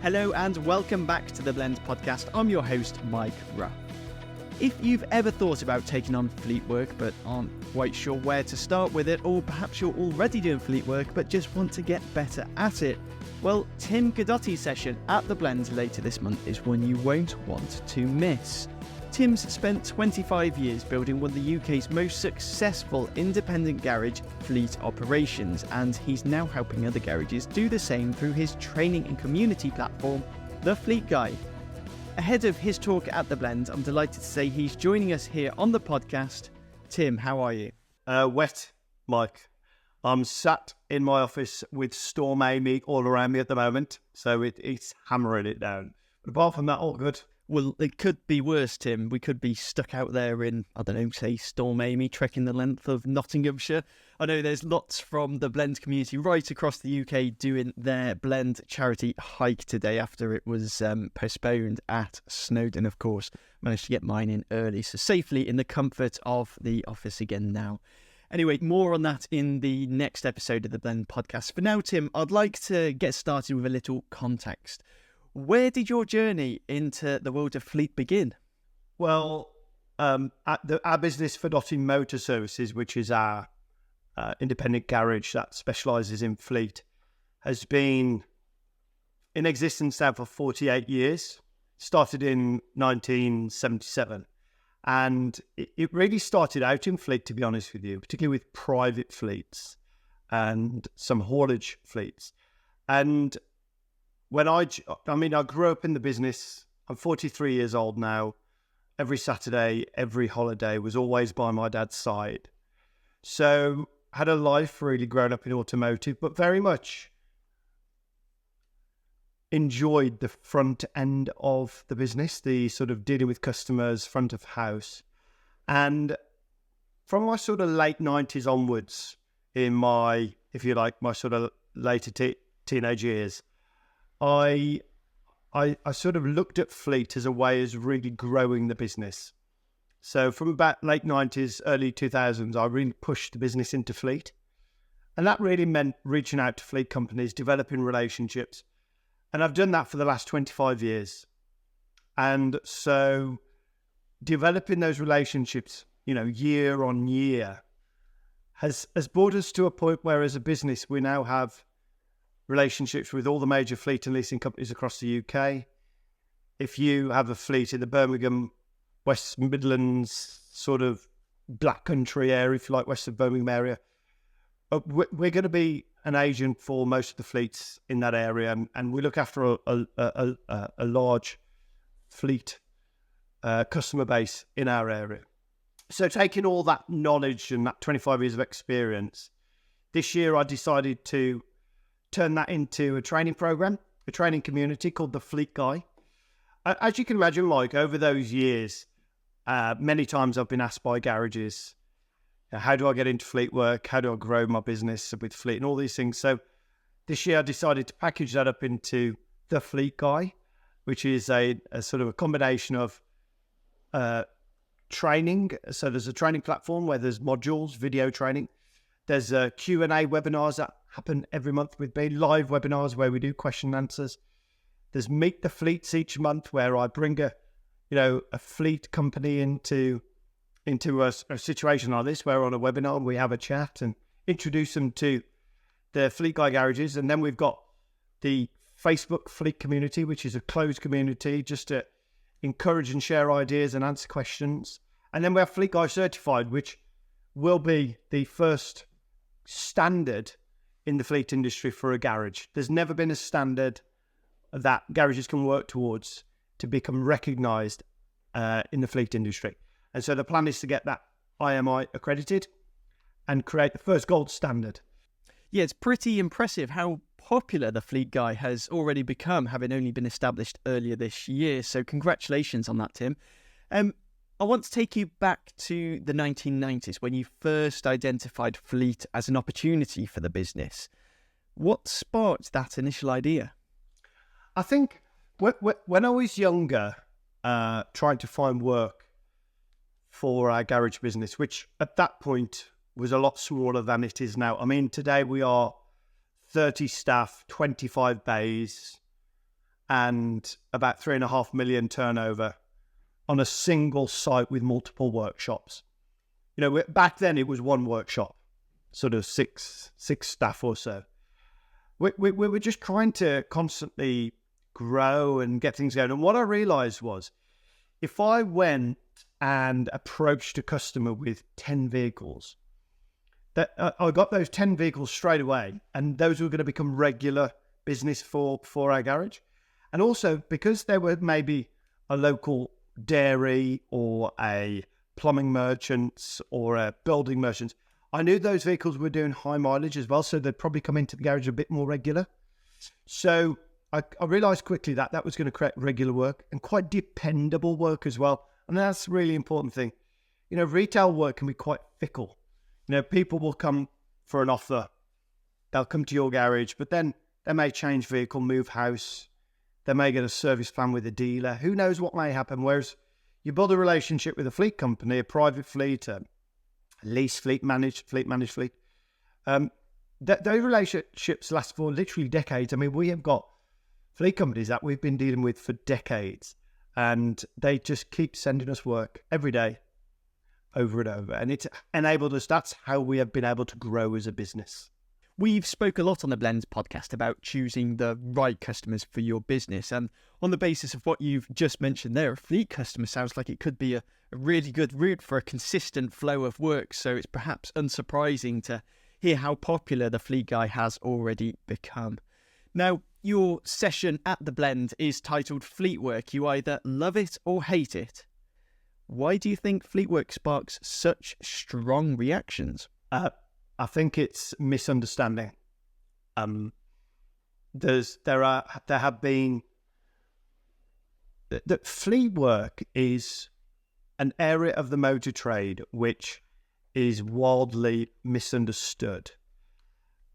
Hello and welcome back to the Blend podcast. I'm your host, Mike Ruff. If you've ever thought about taking on fleet work but aren't quite sure where to start with it, or perhaps you're already doing fleet work but just want to get better at it, well, Tim Guidotti's session at the Blend later this month is one you won't want to miss. Tim's spent 25 years building one of the UK's most successful independent garage fleet operations, and he's now helping other garages do the same through his training and community platform, The Fleet Guy. Ahead of his talk at the Blend, I'm delighted to say he's joining us here on the podcast. Tim, how are you? Wet, Mike. I'm sat in my office with Storm Amy all around me at the moment, so it's hammering it down. But apart from that, all good. Well, it could be worse, Tim. We could be stuck out there in, I don't know, say Storm Amy, trekking the length of Nottinghamshire. I know there's lots from the Blend community right across the UK doing their Blend charity hike today after it was postponed at Snowdon, of course. Managed to get mine in early, so safely in the comfort of the office again now. Anyway, more on that in the next episode of the Blend podcast. For now, Tim, I'd like to get started with a little context. Where did your journey into the world of fleet begin? Well, our business, Guidotti Motor Services, which is our independent garage that specialises in fleet, has been in existence now for 48 years. Started in 1977. And it really started out in fleet, to be honest with you, particularly with private fleets and some haulage fleets. And when I grew up in the business. I'm 43 years old now. Every Saturday, every holiday was always by my dad's side. So had a life really grown up in automotive, but very much enjoyed the front end of the business, the sort of dealing with customers, front of house. And from my sort of late 90s onwards, in my, if you like, my sort of later teenage years, I sort of looked at fleet as a way as really growing the business. So from about late 90s, early 2000s, I really pushed the business into fleet. And that really meant reaching out to fleet companies, developing relationships. And I've done that for the last 25 years. And so developing those relationships, year on year has brought us to a point where as a business, we now have relationships with all the major fleet and leasing companies across the UK. If you have a fleet in the Birmingham, West Midlands, sort of Black Country area, if you like, west of Birmingham area, we're going to be an agent for most of the fleets in that area, and we look after a large fleet customer base in our area. So taking all that knowledge and that 25 years of experience, this year I decided to turn that into a training program, a training community called The Fleet Guy. As you can imagine, Mike, over those years, many times I've been asked by garages, how do I get into fleet work? How do I grow my business with fleet and all these things? So this year I decided to package that up into The Fleet Guy, which is a sort of a combination of training. So there's a training platform where there's modules, video training. There's Q&A webinars that happen every month with me, live webinars where we do question and answers. There's Meet the Fleets each month where I bring a fleet company into a situation like this, where on a webinar we have a chat and introduce them to the Fleet Guy garages. And then we've got the Facebook Fleet community, which is a closed community just to encourage and share ideas and answer questions. And then we have Fleet Guy Certified, which will be the first standard in the fleet industry for a garage. There's never been a standard that garages can work towards to become recognised in the fleet industry. And so the plan is to get that IMI accredited and create the first gold standard. Yeah, it's pretty impressive how popular the Fleet Guy has already become, having only been established earlier this year. So congratulations on that, Tim. I want to take you back to the 1990s when you first identified fleet as an opportunity for the business. What sparked that initial idea? I think when I was younger, trying to find work for our garage business, which at that point was a lot smaller than it is now. I mean, today we are 30 staff, 25 bays, and about 3.5 million turnover on a single site with multiple workshops. Back then it was one workshop, sort of six staff or so. We were just trying to constantly grow and get things going. And what I realized was, if I went and approached a customer with 10 vehicles, that I got those 10 vehicles straight away, and those were going to become regular business for our garage. And also because they were maybe a local dairy or a plumbing merchant or a building merchant, I knew those vehicles were doing high mileage as well, so they'd probably come into the garage a bit more regular. So I realised quickly that was going to create regular work and quite dependable work as well. And that's a really important thing. Retail work can be quite fickle. People will come for an offer. They'll come to your garage, but then they may change vehicle, move house. They may get a service plan with a dealer. Who knows what may happen? Whereas you build a relationship with a fleet company, a private fleet, a lease fleet, managed fleet. Those relationships last for literally decades. I mean, we have got fleet companies that we've been dealing with for decades, and they just keep sending us work every day, over and over. And it's enabled us. That's how we have been able to grow as a business. We've spoke a lot on the Blends podcast about choosing the right customers for your business. And on the basis of what you've just mentioned there, a fleet customer sounds like it could be a really good route for a consistent flow of work. So it's perhaps unsurprising to hear how popular the Fleet Guy has already become. Now, your session at the Blend is titled Fleet Work. You either love it or hate it. Why do you think Fleet Work sparks such strong reactions? I think it's misunderstanding. There have been that fleet work is an area of the motor trade which is wildly misunderstood.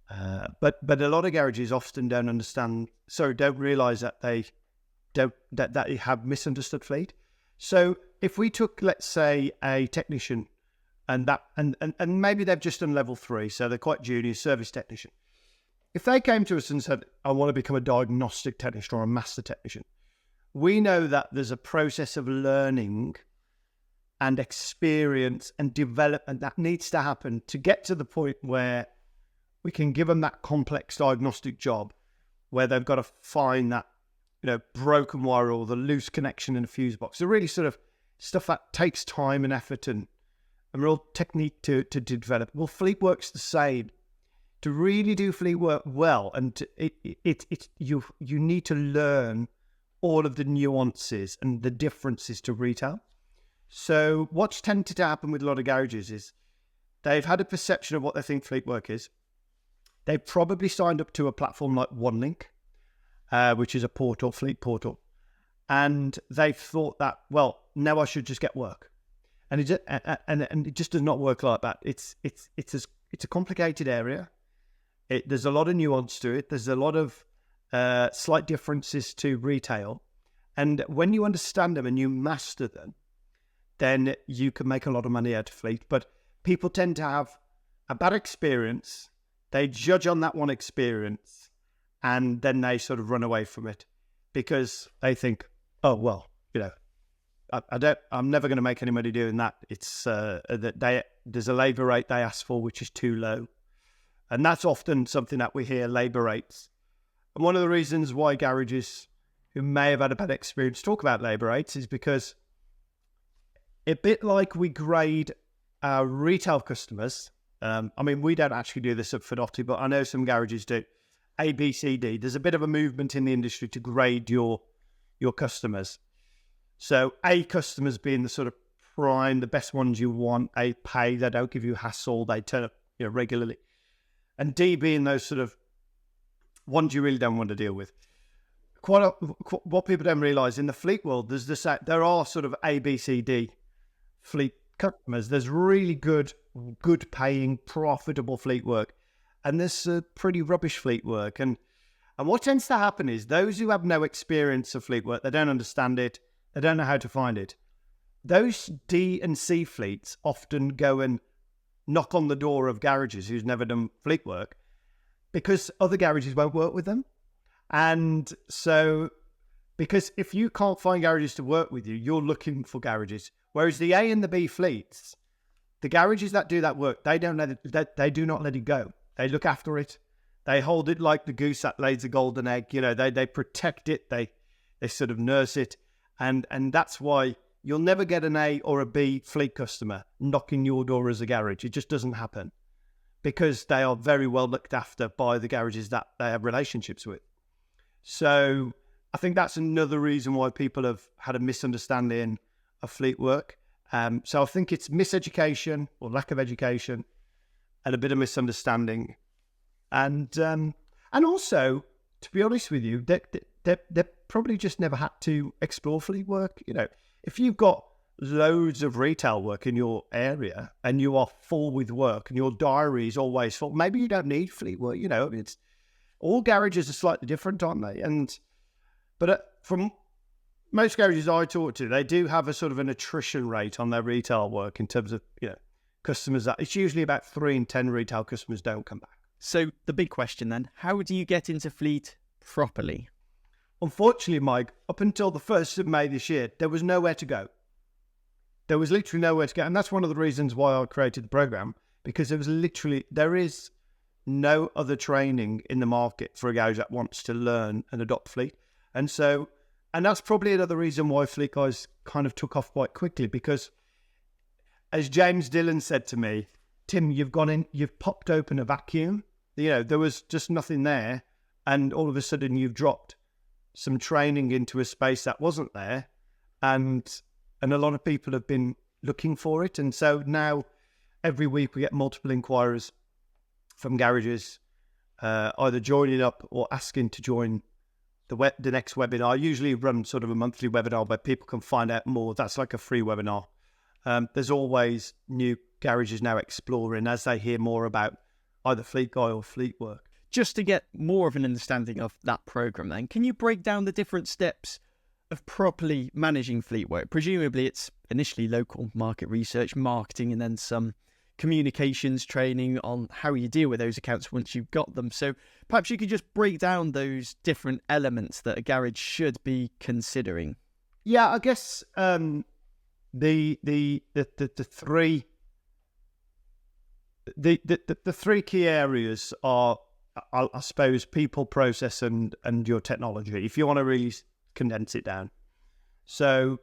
But a lot of garages often don't realise that they have misunderstood fleet. So if we took, let's say, a technician, and maybe they've just done level 3, so they're quite junior, service technician. If they came to us and said, I want to become a diagnostic technician or a master technician, we know that there's a process of learning and experience and development that needs to happen to get to the point where we can give them that complex diagnostic job where they've got to find that, broken wire or the loose connection in a fuse box. So really sort of stuff that takes time and effort and real technique to develop. Well, fleet work's the same. To really do fleet work well, and you need to learn all of the nuances and the differences to retail. So what's tended to happen with a lot of garages is they've had a perception of what they think fleet work is. They've probably signed up to a platform like OneLink, which is a portal, fleet portal, and they've thought that, well, now I should just get work. And it just does not work like that. It's a complicated area. There's a lot of nuance to it. There's a lot of slight differences to retail. And when you understand them and you master them, then you can make a lot of money out of fleet. But people tend to have a bad experience. They judge on that one experience, and then they sort of run away from it because they think, oh, well, I'm never going to make any money doing that. It's there's a labour rate they ask for which is too low, and that's often something that we hear, labour rates. And one of the reasons why garages who may have had a bad experience talk about labour rates is because a bit like we grade our retail customers. We don't actually do this at Guidotti, but I know some garages do. A, B, C, D. There's a bit of a movement in the industry to grade your customers. So A customers being the sort of prime, the best ones you want. A, pay, they don't give you hassle, they turn up regularly. And D being those sort of ones you really don't want to deal with. What people don't realise, in the fleet world, there are sort of A, B, C, D fleet customers. There's really good paying, profitable fleet work. And there's pretty rubbish fleet work. And what tends to happen is those who have no experience of fleet work, they don't understand it, they don't know how to find it. Those D and C fleets often go and knock on the door of garages who's never done fleet work because other garages won't work with them. And so Because if you can't find garages to work with you, you're looking for garages. Whereas the A and the B fleets, the garages that do that work, they do not let it go. They look after it. They hold it like the goose that lays the golden egg. You know, they protect it. They sort of nurse it. And that's why you'll never get an A or a B fleet customer knocking your door as a garage. It just doesn't happen because they are very well looked after by the garages that they have relationships with. So I think that's another reason why people have had a misunderstanding of fleet work. So I think it's miseducation or lack of education and a bit of misunderstanding. And also, to be honest with you, they probably just never had to explore fleet work. You know, if you've got loads of retail work in your area and you are full with work and your diary is always full, maybe you don't need fleet work. You know, it's all garages are slightly different, aren't they? But from most garages I talk to, they do have a sort of an attrition rate on their retail work in terms of, you know, customers. It's usually about 3 in 10 retail customers don't come back. So the big question then, how do you get into fleet properly? Unfortunately, Mike, up until the 1st of May this year, there was nowhere to go. There was literally nowhere to go. And that's one of the reasons why I created the program, because there is no other training in the market for a garage that wants to learn and adopt fleet. And that's probably another reason why Fleet Guys kind of took off quite quickly, because as James Dillon said to me, Tim, you've popped open a vacuum. You know, there was just nothing there. And all of a sudden you've dropped some training into a space that wasn't there. And a lot of people have been looking for it. And so now every week we get multiple inquiries from garages, either joining up or asking to join the next webinar. I usually run sort of a monthly webinar where people can find out more. That's like a free webinar. There's always new garages now exploring as they hear more about either Fleet Guy or fleet work. Just to get more of an understanding of that program then, can you break down the different steps of properly managing fleet work? Presumably it's initially local market research, marketing, and then some communications training on how you deal with those accounts once you've got them. So perhaps you could just break down those different elements that a garage should be considering. Yeah, I guess the three key areas are, I suppose, people, process, and your technology, if you want to really condense it down. So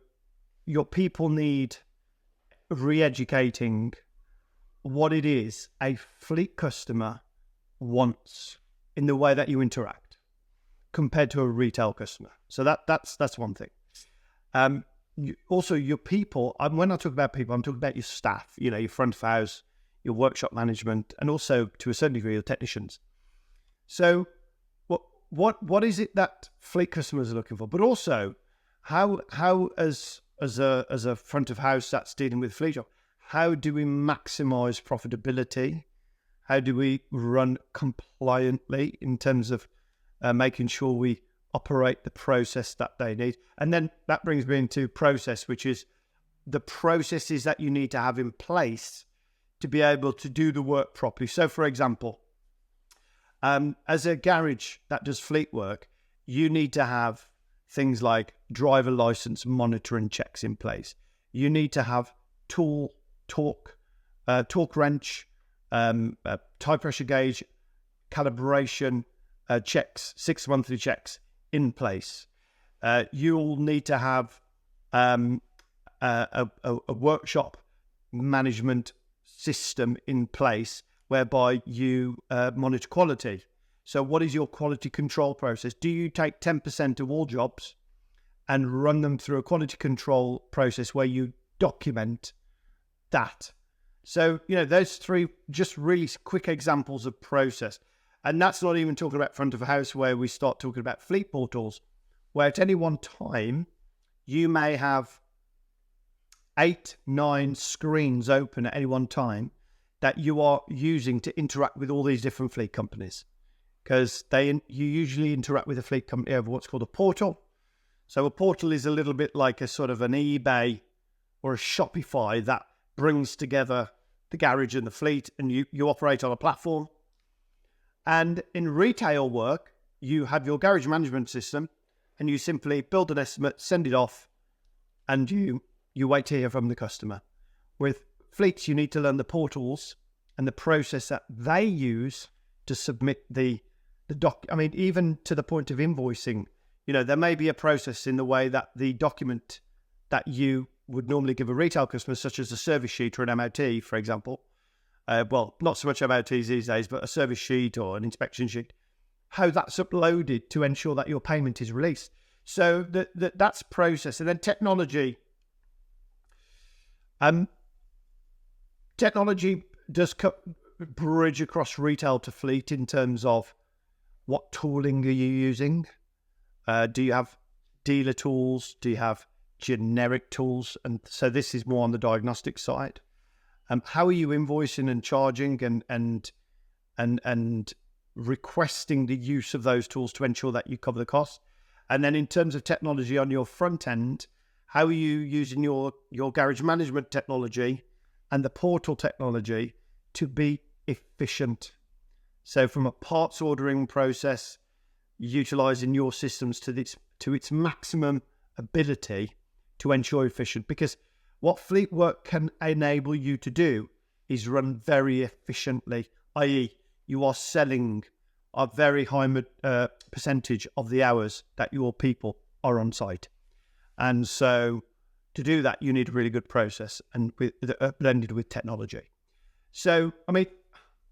your people need re-educating what it is a fleet customer wants in the way that you interact compared to a retail customer. So that's one thing. Also, your people, when I talk about people, I'm talking about your staff, you know, your front of house, your workshop management, and also to a certain degree, your technicians. So what is it that fleet customers are looking for? But also, how as a front of house that's dealing with fleet shop, how do we maximize profitability? How do we run compliantly in terms of making sure we operate the process that they need? And then that brings me into process, which is the processes that you need to have in place to be able to do the work properly. So, for example, as a garage that does fleet work, you need to have things like driver license monitoring checks in place. You need to have torque wrench, tire pressure gauge, calibration checks, 6 monthly checks in place. You'll need to have a workshop management system in place whereby you monitor quality. So what is your quality control process? Do you take 10% of all jobs and run them through a quality control process where you document that? So, you know, those three just really quick examples of process. And that's not even talking about front of house, where we start talking about fleet portals, where at any one time, you may have 8, 9 screens open at any one time that you are using to interact with all these different fleet companies. Because you usually interact with a fleet company over what's called a portal. So a portal is a little bit like a sort of an eBay or a Shopify that brings together the garage and the fleet, and you operate on a platform. And in retail work, you have your garage management system and you simply build an estimate, send it off, and you wait to hear from the customer. With fleets, you need to learn the portals and the process that they use to submit the doc. I mean, even to the point of invoicing, there may be a process in the way that the document that you would normally give a retail customer, such as a service sheet or an MOT, for example. Well, not so much MOTs these days, but a service sheet or an inspection sheet, how that's uploaded to ensure that your payment is released. So that's process. And then technology. Technology does bridge across retail to fleet in terms of what tooling are you using? Do you have dealer tools? Do you have generic tools? And so this is more on the diagnostic side. How are you invoicing and charging and requesting the use of those tools to ensure that you cover the cost? And then in terms of technology on your front end, how are you using your garage management technology and the portal technology to be efficient? So from a parts ordering process, utilizing your systems to its maximum ability to ensure efficient. Because what fleet work can enable you to do is run very efficiently, i.e. you are selling a very high percentage of the hours that your people are on site. And so to do that, you need a really good process and blended with technology. So, I mean,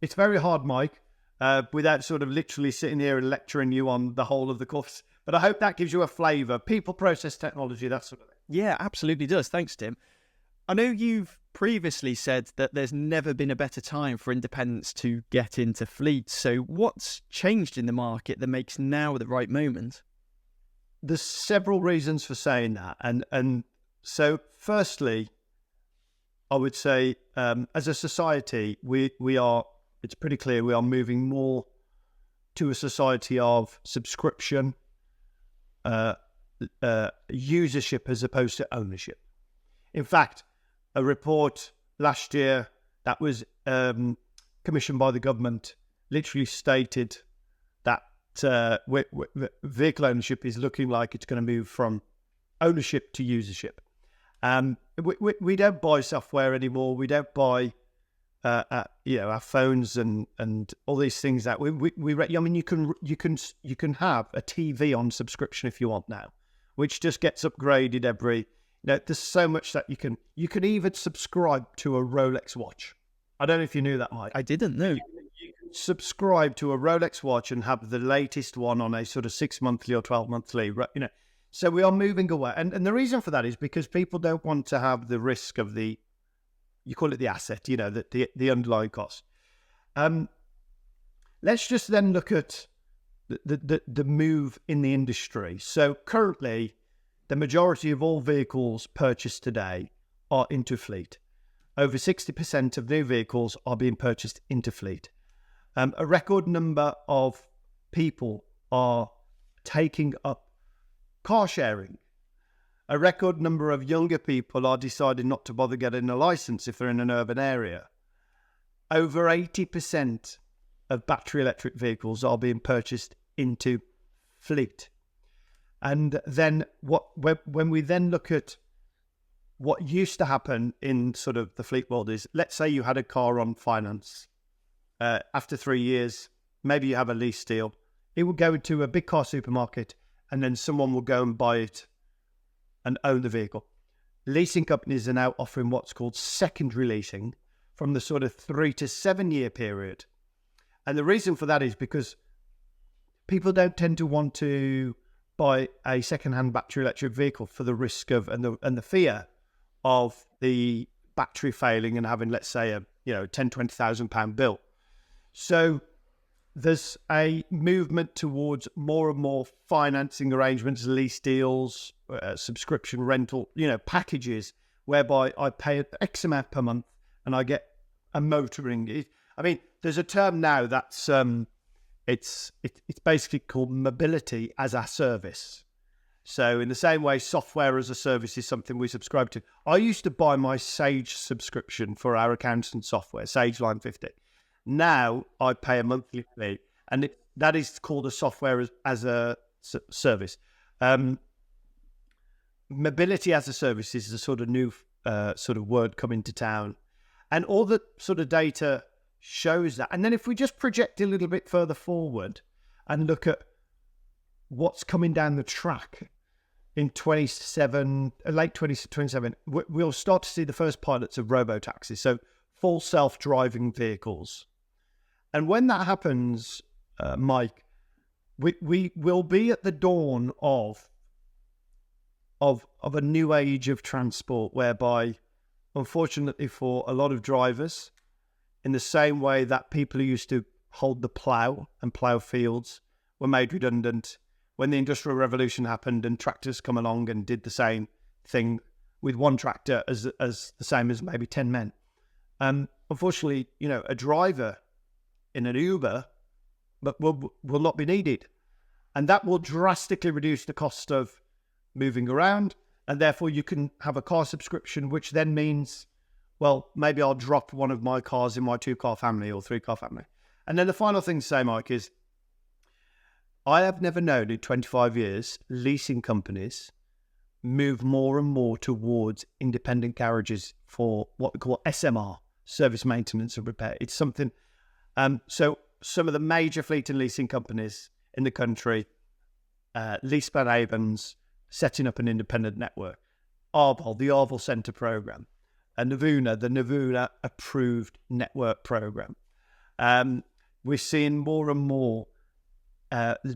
it's very hard, Mike, without sort of literally sitting here and lecturing you on the whole of the course. But I hope that gives you a flavour. People, process, technology, that sort of thing. Yeah, absolutely does. Thanks, Tim. I know you've previously said that there's never been a better time for independents to get into fleet. So what's changed in the market that makes now the right moment? There's several reasons for saying that. And so firstly, I would say as a society, we are, it's pretty clear we are moving more to a society of subscription, usership as opposed to ownership. In fact, a report last year that was commissioned by the government literally stated that vehicle ownership is looking like it's going to move from ownership to usership. We don't buy software anymore. We don't buy our phones and all these things that I mean, you can have a TV on subscription if you want now, which just gets upgraded every. There's so much that you can even subscribe to a Rolex watch. I don't know if you knew that, Mike. I didn't know. You can subscribe to a Rolex watch and have the latest one on a sort of 6 monthly or 12 monthly. So we are moving away, and the reason for that is because people don't want to have the risk of you call it the asset, the underlying cost. Let's just then look at the move in the industry. So currently, the majority of all vehicles purchased today are into fleet. Over 60% of new vehicles are being purchased into fleet. A record number of people are taking up car sharing. A record number of younger people are deciding not to bother getting a license if they're in an urban area. Over 80% of battery electric vehicles are being purchased into fleet. And then when we then look at what used to happen in sort of the fleet world is, let's say you had a car on finance. After 3 years, maybe you have a lease deal. It will go into a big car supermarket and then someone will go and buy it and own the vehicle. Leasing companies are now offering what's called secondary leasing from the sort of 3 to 7 year period. And the reason for that is because people don't tend to want to buy a second-hand battery electric vehicle for the risk of and the fear of the battery failing and having, let's say, a £10,000-20,000 bill. So there's a movement towards more and more financing arrangements, lease deals, subscription rental, packages whereby I pay X amount per month and I get a motoring. I mean, there's a term now that's it's basically called mobility as a service. So in the same way, software as a service is something we subscribe to. I used to buy my Sage subscription for our accountant software, Sage Line 50. Now I pay a monthly fee, and that is called a software as a service. Mobility as a service is the sort of new sort of word coming to town. And all the sort of data shows that. And then if we just project a little bit further forward and look at what's coming down the track in late 2027, we'll start to see the first pilots of robo-taxis, so full self-driving vehicles. And when that happens, Mike, we will be at the dawn of a new age of transport, whereby, unfortunately for a lot of drivers, in the same way that people who used to hold the plough and plough fields were made redundant, when the Industrial Revolution happened and tractors come along and did the same thing with one tractor as the same as maybe 10 men. Unfortunately, a driver in an Uber but will not be needed. And that will drastically reduce the cost of moving around. And therefore you can have a car subscription, which then means, well, maybe I'll drop one of my cars in my 2-car family or 3-car family. And then the final thing to say, Mike, is I have never known in 25 years leasing companies move more and more towards independent garages for what we call SMR, service maintenance and repair. It's something, so some of the major fleet and leasing companies in the country, LeasePlan Avens, setting up an independent network, Arval, the Arval Centre Programme, and Navuna, the Navuna Approved Network Programme. We're seeing more and more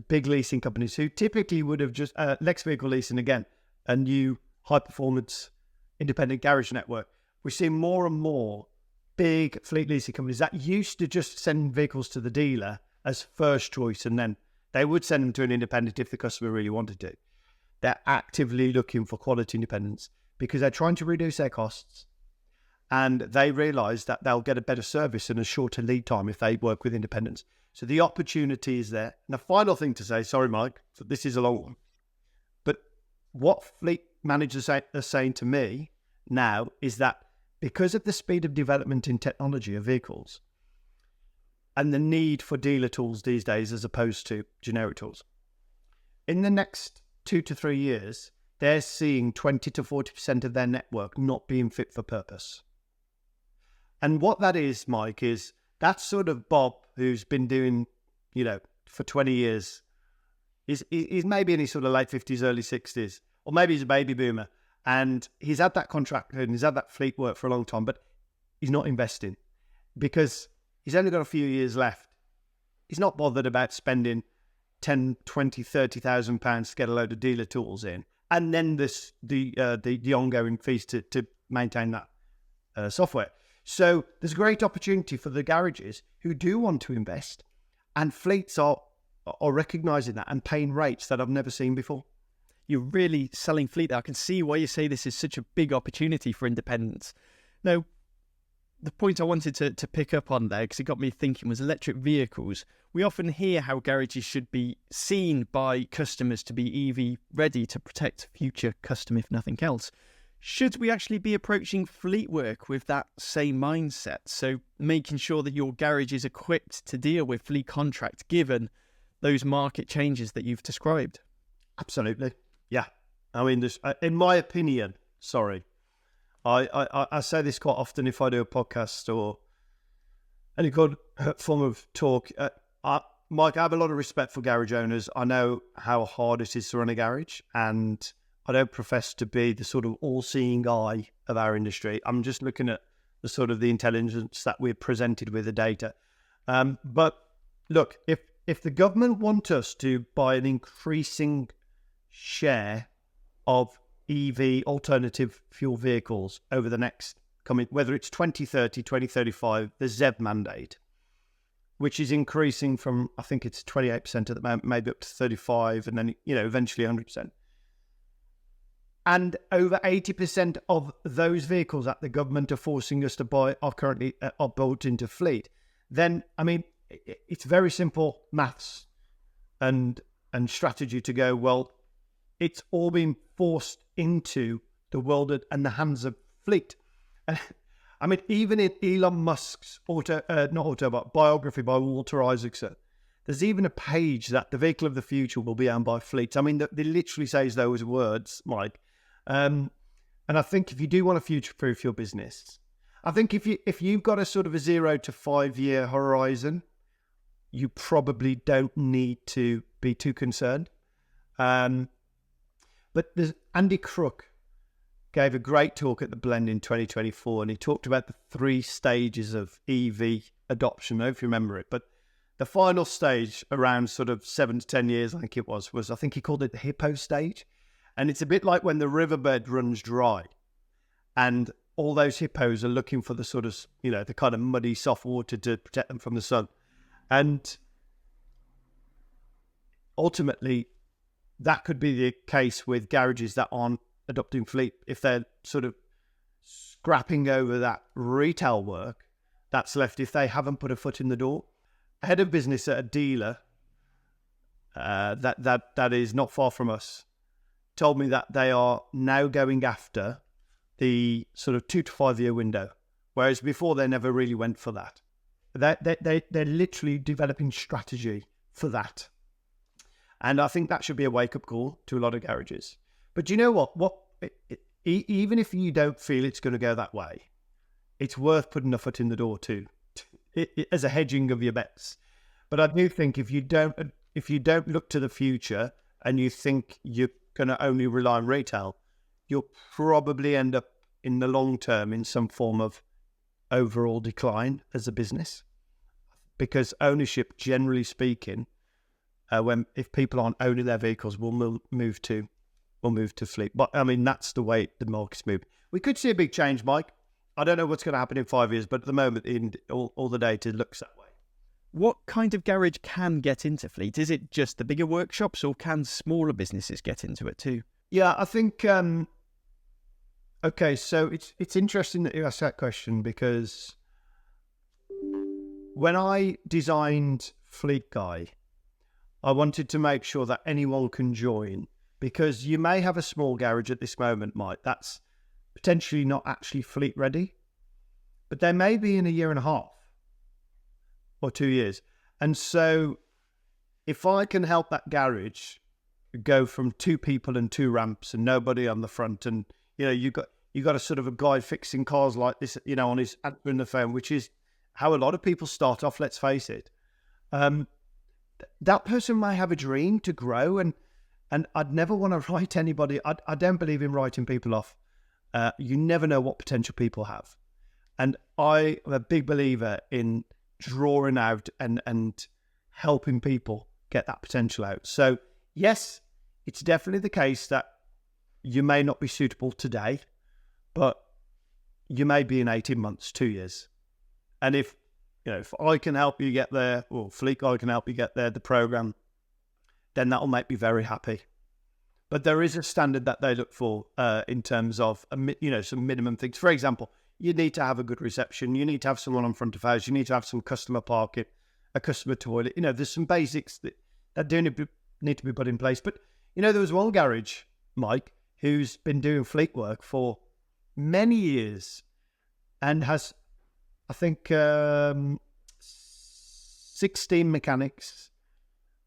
big leasing companies who typically would have just, Lex Vehicle Leasing, again, a new high-performance independent garage network. We're seeing more and more big fleet leasing companies that used to just send vehicles to the dealer as first choice, and then they would send them to an independent if the customer really wanted to. They're actively looking for quality independence because they're trying to reduce their costs, and they realise that they'll get a better service and a shorter lead time if they work with independents. So the opportunity is there. And the final thing to say, sorry, Mike, this is a long one, but what fleet managers are saying to me now is that because of the speed of development in technology of vehicles and the need for dealer tools these days as opposed to generic tools, in the next 2 to 3 years, they're seeing 20 to 40% of their network not being fit for purpose. And what that is, Mike, is that sort of Bob who's been doing, for 20 years, he's maybe in his sort of late 50s, early 60s, or maybe he's a baby boomer, and he's had that contract and he's had that fleet work for a long time, but he's not investing because he's only got a few years left. He's not bothered about spending 10, 20, 30,000 pounds to get a load of dealer tools in, and then the ongoing fees to maintain that software. So there's a great opportunity for the garages who do want to invest, and fleets are recognising that and paying rates that I've never seen before. You're really selling fleet there. I can see why you say this is such a big opportunity for independents. Now, the point I wanted to pick up on there, because it got me thinking, was electric vehicles. We often hear how garages should be seen by customers to be EV ready to protect future custom, if nothing else. Should we actually be approaching fleet work with that same mindset? So making sure that your garage is equipped to deal with fleet contracts, given those market changes that you've described? Absolutely. Yeah. I mean, in my opinion, I say this quite often if I do a podcast or any good form of talk. Mike, I have a lot of respect for garage owners. I know how hard it is to run a garage, and I don't profess to be the sort of all-seeing eye of our industry. I'm just looking at the sort of the intelligence that we're presented with, the data. But look, if the government want us to buy an increasing share of EV alternative fuel vehicles over the next coming, whether it's 2030, 2035, the ZEV mandate, which is increasing from, I think it's 28% at the moment, maybe up to 35%, and then, eventually 100%. And over 80% of those vehicles that the government are forcing us to buy are currently are built into fleet. Then, I mean, it's very simple maths and strategy to go, well, it's all been forced into the world and the hands of fleet. I mean, even in Elon Musk's biography by Walter Isaacson, There's even a page that the vehicle of the future will be owned by fleets. I mean, they literally says those words, Mike. And I think if you do want to future-proof your business, I think if you've got a sort of a 0 to 5 year horizon, you probably don't need to be too concerned. But there's Andy Crook gave a great talk at the Blend in 2024, and he talked about the 3 stages of EV adoption. I don't know if you remember it, but the final stage around sort of 7 to 10 years, I think it was I think he called it the hippo stage. And it's a bit like when the riverbed runs dry and all those hippos are looking for the sort of, the kind of muddy, soft water to protect them from the sun. And ultimately, that could be the case with garages that aren't adopting fleet. If they're sort of scrapping over that retail work that's left, if they haven't put a foot in the door. A head of business at a dealer that is not far from us told me that they are now going after the sort of 2 to 5 year window, whereas before they never really went for that. They're literally developing strategy for that. And I think that should be a wake-up call to a lot of garages. But you know what? Even if you don't feel it's going to go that way, it's worth putting a foot in the door too, as a hedging of your bets. But I do think if you don't look to the future and you think you're going to only rely on retail, you'll probably end up in the long term in some form of overall decline as a business. Because ownership, generally speaking, if people aren't owning their vehicles, will move to fleet. But I mean, that's the way the market's moving. We could see a big change, Mike. I don't know what's going to happen in 5 years, but at the moment, all the data looks that way. What kind of garage can get into fleet? Is it just the bigger workshops, or can smaller businesses get into it too? Yeah, I think. Okay, so it's interesting that you asked that question, because when I designed Fleet Guy, I wanted to make sure that anyone can join, because you may have a small garage at this moment, Mike, that's potentially not actually fleet ready, but they may be in a year and a half or 2 years. And so if I can help that garage go from 2 people and 2 ramps and nobody on the front, and you got a sort of a guy fixing cars like this, on his answering the phone, which is how a lot of people start off, let's face it. That person may have a dream to grow, and I'd never want to write anybody. I don't believe in writing people off. You never know what potential people have. And I am a big believer in drawing out and helping people get that potential out. So yes, it's definitely the case that you may not be suitable today, but you may be in 18 months, 2 years. And if I can help you get there, or Fleet Guy can help you get there, the program, then that'll make me very happy. But there is a standard that they look for in terms of, some minimum things. For example, you need to have a good reception. You need to have someone on front of house. You need to have some customer parking, a customer toilet. There's some basics that do need to be put in place. But, there was one garage, Mike, who's been doing fleet work for many years and has, I think, 16 mechanics,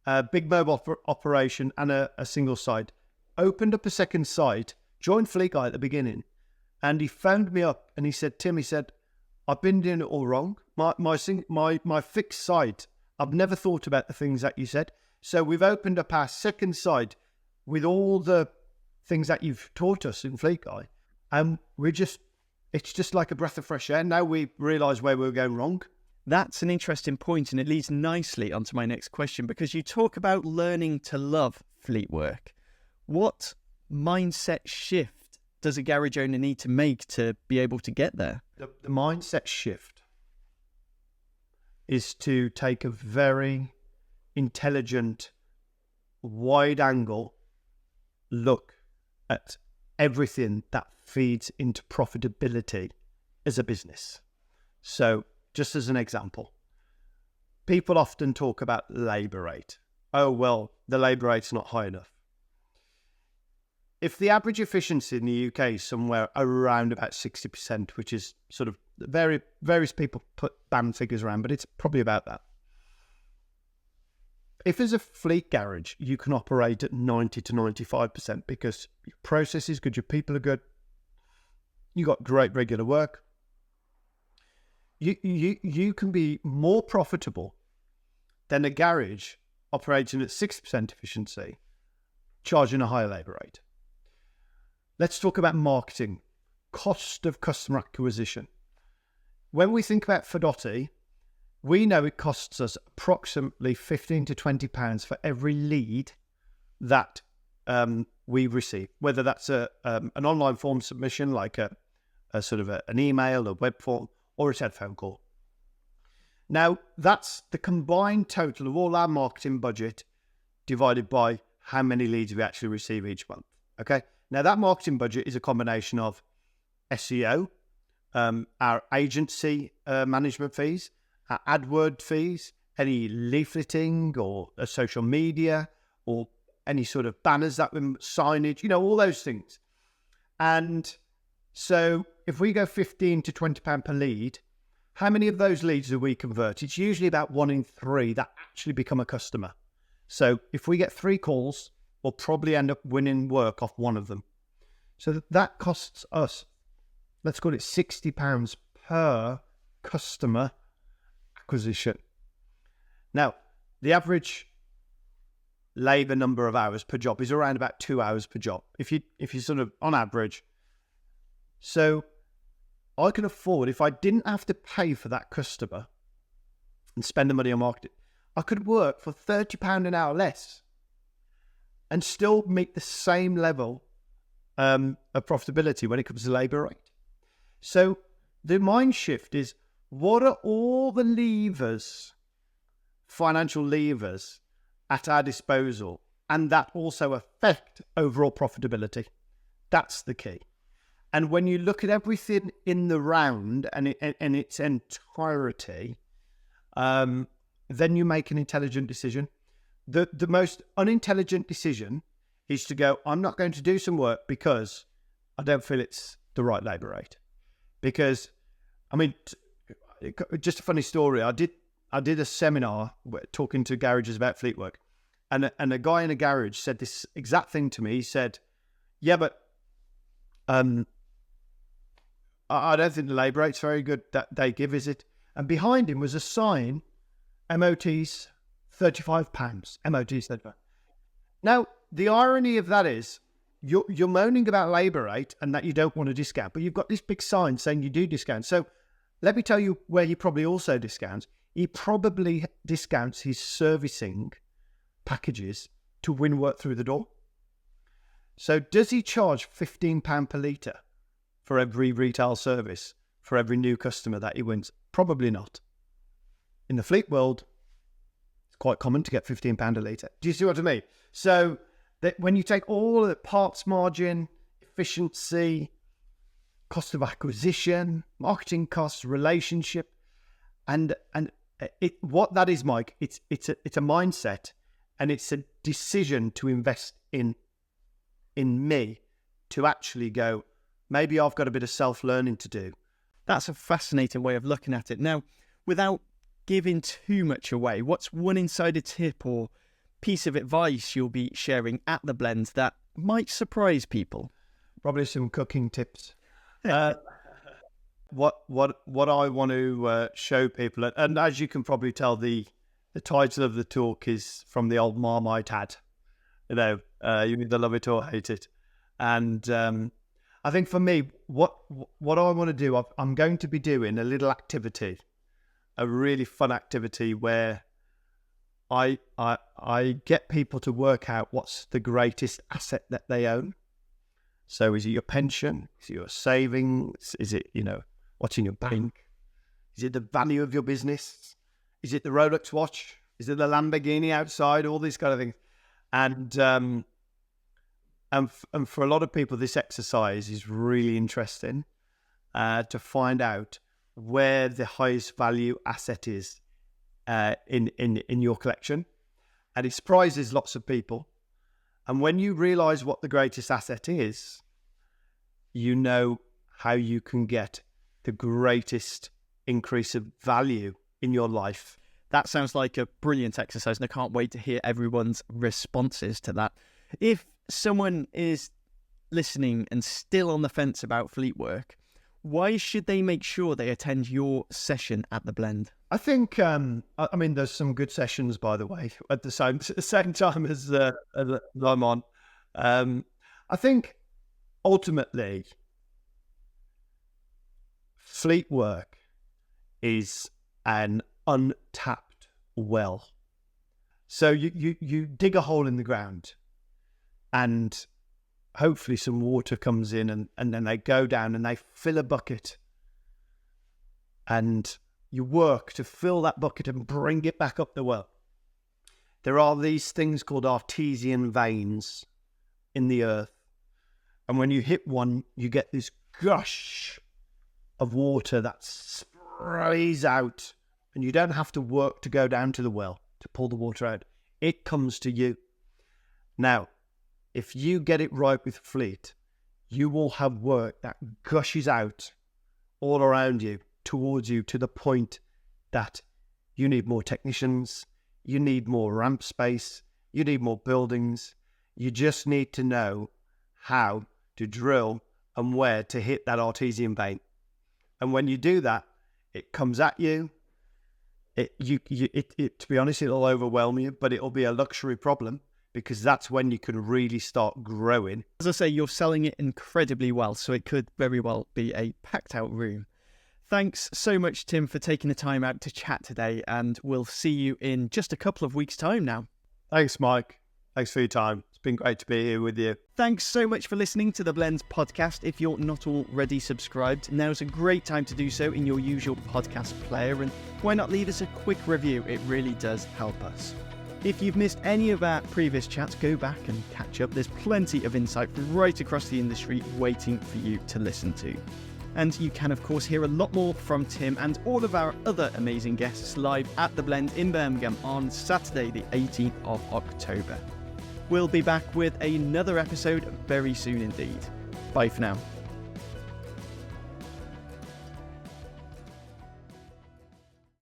a big mobile operation, and a single site. Opened up a second site, joined Fleet Guy at the beginning, and he phoned me up and he said, Tim, I've been doing it all wrong. My fixed site, I've never thought about the things that you said. So we've opened up our second site with all the things that you've taught us in Fleet Guy, and it's just like a breath of fresh air. Now we realise where we were going wrong. That's an interesting point, and it leads nicely onto my next question, because you talk about learning to love fleet work. What mindset shift does a garage owner need to make to be able to get there? The mindset shift is to take a very intelligent, wide-angle look at everything that feeds into profitability as a business. So, just as an example, people often talk about labour rate. Oh, well, the labour rate's not high enough. If the average efficiency in the UK is somewhere around about 60%, which is sort of various people put band figures around, but it's probably about that. if there's a fleet garage, you can operate at 90 to 95% because your process is good, your people are good, you got great regular work. You can be more profitable than a garage operating at 6% efficiency, charging a higher labour rate. Let's talk about marketing, cost of customer acquisition. When we think about Guidotti, we know it costs us approximately £15 to £20 for every lead that we receive, whether that's an online form submission, like a sort of an email, a web form, or a telephone call. Now, that's the combined total of all our marketing budget divided by how many leads we actually receive each month. Okay. Now, that marketing budget is a combination of SEO, our agency management fees, our AdWord fees, any leafleting or social media or any sort of banners that we signage, all those things. And so if we go £15 to £20 per lead, how many of those leads do we convert? It's usually about 1 in 3 that actually become a customer. So if we get 3 calls, we'll probably end up winning work off 1 of them. So that costs us, let's call it £60 per customer acquisition. Now, the average labour number of hours per job is around about 2 hours per job. If you sort of on average. So I can afford, if I didn't have to pay for that customer and spend the money on marketing, I could work for £30 an hour less and still meet the same level of profitability when it comes to labour rate. So the mind shift is, what are all the levers, financial levers at our disposal, and that also affect overall profitability? That's the key. And when you look at everything in the round and its entirety, then you make an intelligent decision. The most unintelligent decision is to go, I'm not going to do some work because I don't feel it's the right labour rate. Because, I mean, just a funny story. I did a seminar talking to garages about fleet work, and a guy in a garage said this exact thing to me. He said, "Yeah, but I don't think the labour rate's very good that they give, is it?" And behind him was a sign, MOT's £35. MOT's £35. Now, the irony of that is, you're moaning about labour rate and that you don't want to discount, but you've got this big sign saying you do discount. So let me tell you where he probably also discounts. He probably discounts his servicing packages to win work through the door. So does he charge £15 per litre for every retail service, for every new customer that he wins? Probably not. In the fleet world, it's quite common to get £15 a litre. Do you see what I mean? So that when you take all the parts margin, efficiency, cost of acquisition, marketing costs, relationship, and what that is, Mike, it's a mindset, and it's a decision to invest in me, to actually go, maybe I've got a bit of self-learning to do. That's a fascinating way of looking at it. Now, without giving too much away, what's one insider tip or piece of advice you'll be sharing at the Blend that might surprise people? Probably some cooking tips. What I want to show people, and as you can probably tell, the title of the talk is from the old Marmite ad. You either love it or hate it. And I think for me, what I want to do, I'm going to be doing a little activity, a really fun activity where I get people to work out what's the greatest asset that they own. So is it your pension? Is it your savings? Is it, what's in your bank? Is it the value of your business? Is it the Rolex watch? Is it the Lamborghini outside? All these kind of things. And for a lot of people, this exercise is really interesting to find out where the highest value asset is in your collection. And it surprises lots of people. And when you realize what the greatest asset is, you know how you can get the greatest increase of value in your life. That sounds like a brilliant exercise, and I can't wait to hear everyone's responses to that. If someone is listening and still on the fence about fleet work, why should they make sure they attend your session at the Blend? I think, there's some good sessions, by the way, at the same time as I'm on. I think ultimately, fleet work is an untapped well. So you dig a hole in the ground, and hopefully some water comes in, and then they go down and they fill a bucket, and you work to fill that bucket and bring it back up the well. There are these things called artesian veins in the earth, and when you hit one, you get this gush of water that sprays out, and you don't have to work to go down to the well to pull the water out. It comes to you. Now, if you get it right with fleet, you will have work that gushes out all around you, towards you, to the point that you need more technicians, you need more ramp space, you need more buildings. You just need to know how to drill and where to hit that artesian vein. And when you do that, it comes at you. To be honest, it'll overwhelm you, but it'll be a luxury problem, because that's when you can really start growing. As I say, you're selling it incredibly well, so it could very well be a packed out room. Thanks so much, Tim, for taking the time out to chat today, and we'll see you in just a couple of weeks' time now. Thanks, Mike. Thanks for your time. It's been great to be here with you. Thanks so much for listening to the Blends podcast. If you're not already subscribed, now's a great time to do so in your usual podcast player, and why not leave us a quick review? It really does help us. If you've missed any of our previous chats, go back and catch up. There's plenty of insight from right across the industry waiting for you to listen to. And you can, of course, hear a lot more from Tim and all of our other amazing guests live at the Blend in Birmingham on Saturday, the 18th of October. We'll be back with another episode very soon indeed. Bye for now.